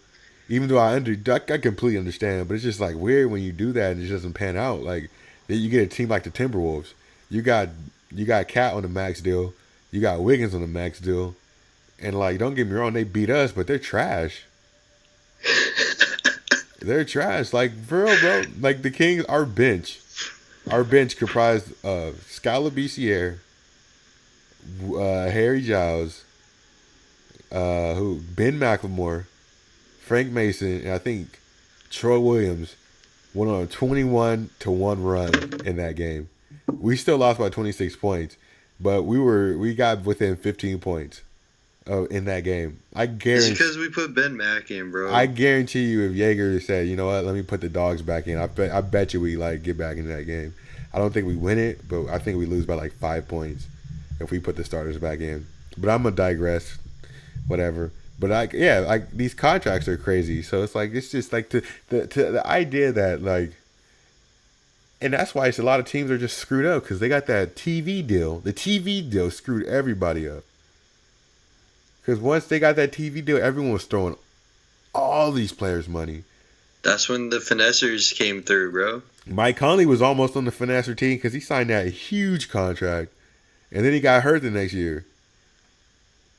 Even though I completely understand, but it's just like weird when you do that and it just doesn't pan out. Like, you get a team like the Timberwolves. You got Cat on the max deal. You got Wiggins on the max deal. And like, don't get me wrong, they beat us, but they're trash. They're trash. Like, for real, bro. Like, the Kings, our bench comprised of Scala BCR, Harry Giles, Ben McLemore, Frank Mason, and I think Troy Williams went on a 21-1 run in that game. We still lost by 26 points, but we got within 15 points in that game. I guarantee. It's because we put Ben Mack in, bro. I guarantee you, if Jaeger said, "You know what? Let me put the dogs back in," I bet you we get back into that game. I don't think we win it, but I think we lose by like 5 points if we put the starters back in. But I'm gonna digress. Whatever. But these contracts are crazy. So it's like, it's just like the idea that, like, and that's why it's a lot of teams are just screwed up because they got that TV deal. The TV deal screwed everybody up. Because once they got that TV deal, everyone was throwing all these players money. That's when the finessers came through, bro. Mike Conley was almost on the Finesse team because he signed that huge contract, and then he got hurt the next year.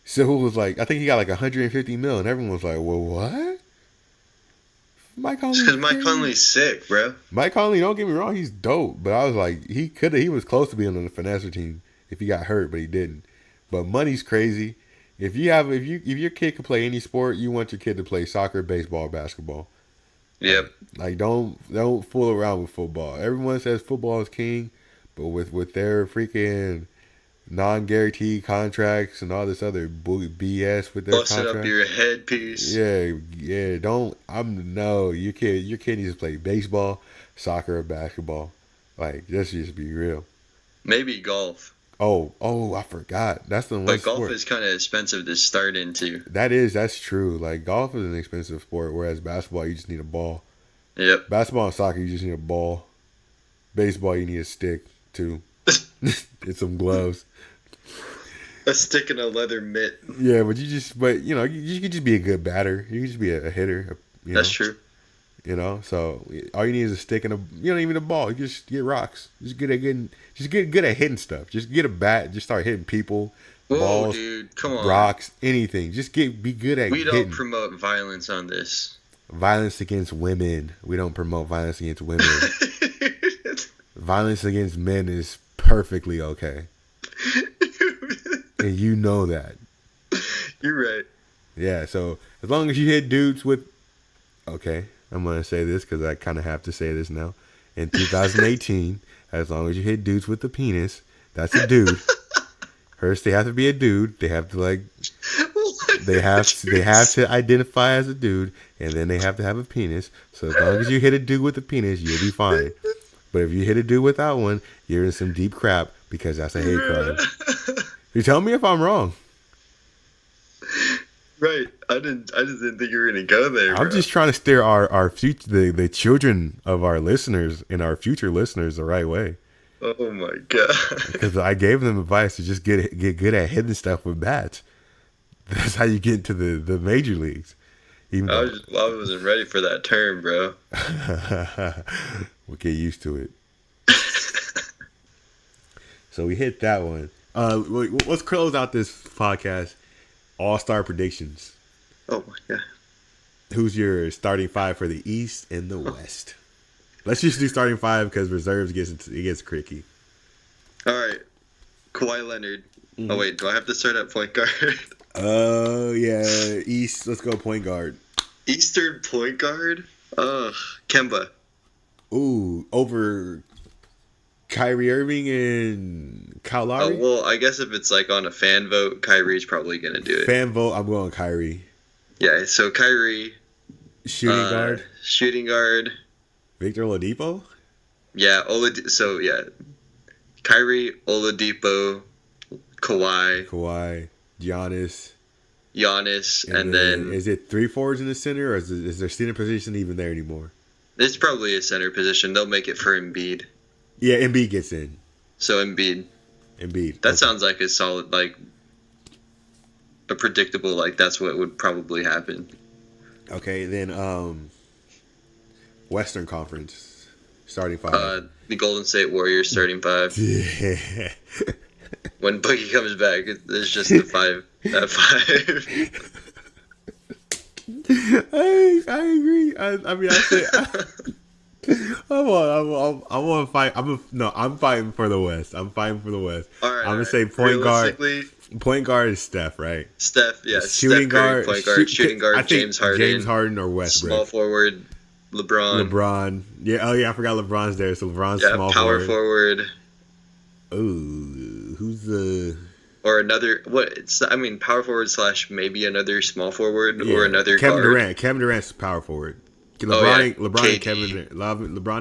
So who was like, I think he got like $150 million, and everyone was like, well, what? Mike Conley. Because Mike Conley's sick, bro. Mike Conley, don't get me wrong, he's dope. But I was like, he was close to being on the Finesse team if he got hurt, but he didn't. But money's crazy. If your kid can play any sport, you want your kid to play soccer, baseball, basketball. Yep. Like, don't fool around with football. Everyone says football is king, but with their freaking non-guaranteed contracts and all this other BS with their busting up your headpiece. Yeah. Your kid needs to play baseball, soccer, or basketball. Like, let's just be real. Maybe golf. Oh, I forgot. That's the one. But golf is kind of expensive to start into. That's true. Like, golf is an expensive sport, whereas basketball, you just need a ball. Yep. Basketball and soccer, you just need a ball. Baseball, you need a stick too. And some gloves. A stick and a leather mitt. Yeah, but you could just be a good batter. You could just be a hitter. That's true. So all you need is a stick and you don't even need a ball. You just get rocks. Just get good at hitting stuff. Just get a bat. Just start hitting people. Whoa, balls, dude, come on. Rocks, anything. Just be good at hitting. We don't promote violence on this. Violence against women. We don't promote violence against women. Violence against men is perfectly okay. And you know that. You're right. Yeah, so as long as you hit dudes with... Okay, I'm going to say this because I kind of have to say this now. In 2018, as long as you hit dudes with the penis, that's a dude. First, they have to be a dude. They have to, they have to identify as a dude, and then they have to have a penis. So as long as you hit a dude with a penis, you'll be fine. But if you hit a dude without one, you're in some deep crap because that's a hate crime. You tell me if I'm wrong. Right. I just didn't think you were gonna go there. I'm just trying to steer our future, the children of our listeners and our future listeners the right way. Oh my god. Because I gave them advice to just get good at hitting stuff with bats. That's how you get into the major leagues. I wasn't ready for that term, bro. We'll get used to it. So we hit that one. Let's close out this podcast. All-star predictions. Oh my god. Who's your starting five for the East and the West? Let's just do starting five because reserves gets tricky. All right. Kawhi Leonard. Mm-hmm. Oh wait, do I have to start at point guard? Yeah. East. Let's go point guard. Eastern point guard? Kemba. Ooh, over Kyrie Irving and Kyle Lowry? Well, I guess if it's like on a fan vote, Kyrie's probably going to do it. Fan vote, I'm going Kyrie. Yeah, so Kyrie. Shooting guard. Victor Oladipo? Yeah, Kyrie, Oladipo, Kawhi. Giannis, and then... Is it three forwards in the center, or is there center position even there anymore? It's probably a center position. They'll make it for Embiid. Yeah, Embiid gets in. So Embiid. That sounds like a solid, like, a predictable, like, that's what would probably happen. Okay, then, Western Conference, starting five. The Golden State Warriors starting five. Yeah. When Boogie comes back, it's just that five. I agree. I mean, I say I want to fight. I'm fighting for the West. I'm fighting for the West. All right, I'm gonna say point guard. Point guard is Steph, right? Steph, yeah. Shooting Steph Curry, guard, point guard. Shooting guard, I think James Harden. James Harden or Westbrook. Small forward, LeBron. Yeah. Oh yeah, I forgot LeBron's there. So LeBron's small power forward. Ooh, who's the? Or another power forward / maybe another small forward or another Kevin guard. Durant. Kevin Durant's power forward. LeBron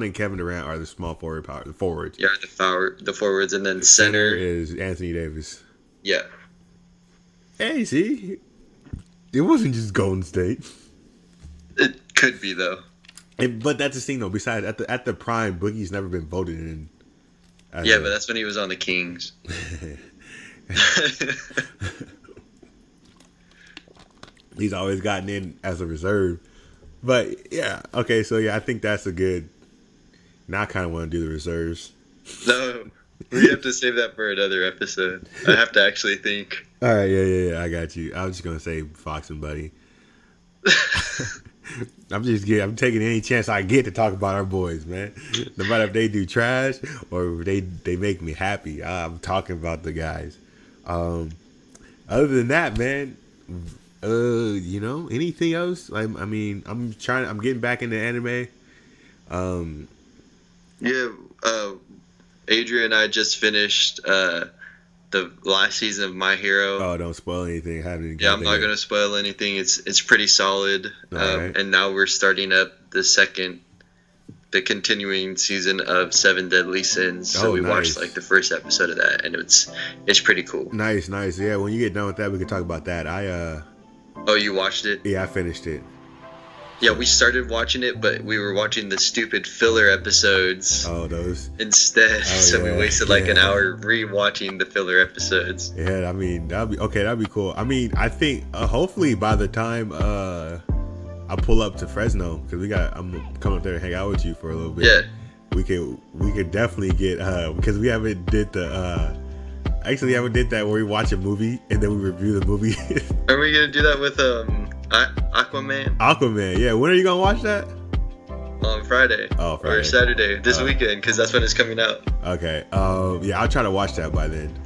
and Kevin Durant are the small forwards. Yeah, the forwards, and then center is Anthony Davis. Yeah. Hey, see, it wasn't just Golden State. It could be though. But that's the thing though. Besides, at the prime, Boogie's never been voted in. But that's when he was on the Kings. He's always gotten in as a reserve. But yeah, okay, so yeah, I think that's a good. Now I kind of want to do the reserves. No, we have to save that for another episode. I have to actually think. All right, yeah, I got you. I was just gonna say Fox and Buddy. I'm taking any chance I get to talk about our boys, man. No matter if they do trash or if they make me happy, I'm talking about the guys. Other than that, man. Anything else? I'm getting back into anime. Adrian and I just finished the last season of My Hero. Oh, don't spoil anything. I'm not gonna spoil anything. It's pretty solid. Right. And now we're starting up the continuing season of 7 Deadly Sins. So we watched the first episode of that, and it's pretty cool. Nice. Yeah, when you get done with that, we can talk about that. Oh, you watched it? Yeah, I finished it. Yeah, we started watching it, but we were watching the stupid filler episodes. Oh, those? Instead. So we wasted an hour re-watching the filler episodes. Yeah, I mean, that'd be cool. I mean, I think hopefully by the time I pull up to Fresno, because I'm coming up there and hang out with you for a little bit. Yeah. We could definitely get because we haven't did the actually haven't did that where we watch a movie and then we review the movie. Are we gonna do that with Aquaman? Aquaman, yeah. When are you gonna watch that? On Friday. Oh, Friday. Or Saturday this weekend, because that's when it's coming out. Okay. Yeah, I'll try to watch that by then.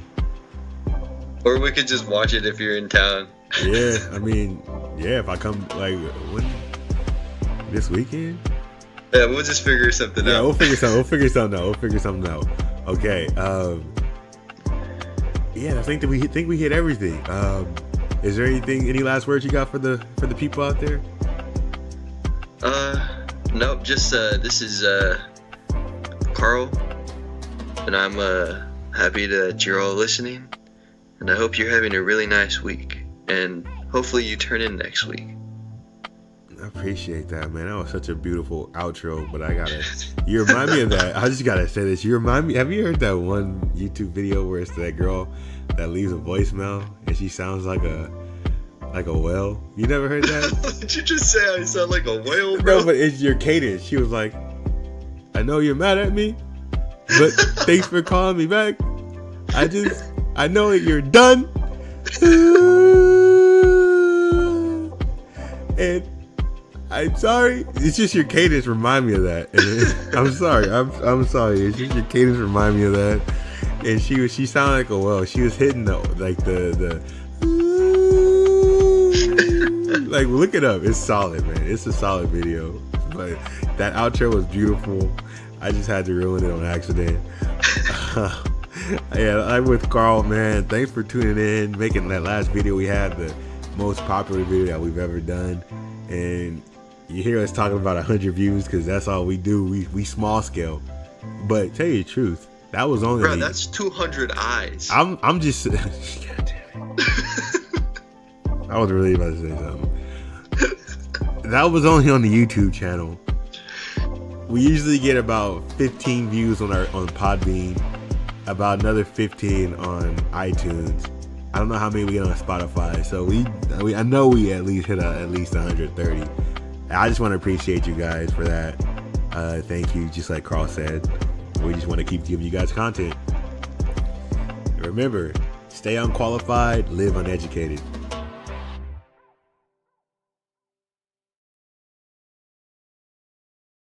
Or we could just watch it if you're in town. Yeah, I mean, yeah. If I come when this weekend. Yeah, we'll just figure something out. Yeah, we'll figure something out. Okay. Yeah, I think we hit everything. Is there any last words you got for the people out there? Nope. Just this is Carl, and I'm happy that you're all listening, and I hope you're having a really nice week, and hopefully you turn in next week. I appreciate that, man. That was such a beautiful outro, but you remind me of that. I just gotta say this. You remind me, have you heard that one YouTube video where it's that girl that leaves a voicemail and she sounds like a whale? You never heard that? Did you just say I sound like a whale, bro? No, but it's your cadence. She was like, I know you're mad at me, but thanks for calling me back. I know that you're done. And I'm sorry. It's just your cadence remind me of that. And I'm sorry. I'm sorry. It's just your cadence remind me of that. And she sounded like a whale. She was hitting the look it up. It's solid, man. It's a solid video. But that outro was beautiful. I just had to ruin it on accident. Yeah, I'm with Carl, man. Thanks for tuning in, making that last video we had the most popular video that we've ever done. And you hear us talking about 100 views because that's all we do. We small scale. But tell you the truth, that was only. Bro, that's 200 eyes. I'm just. God damn it. I was really about to say something. That was only on the YouTube channel. We usually get about 15 views on Podbean, about another 15 on iTunes. I don't know how many we get on Spotify. So I know we at least hit at least 130. I just want to appreciate you guys for that. Thank you. Just like Carl said, we just want to keep giving you guys content. Remember, stay unqualified, live uneducated.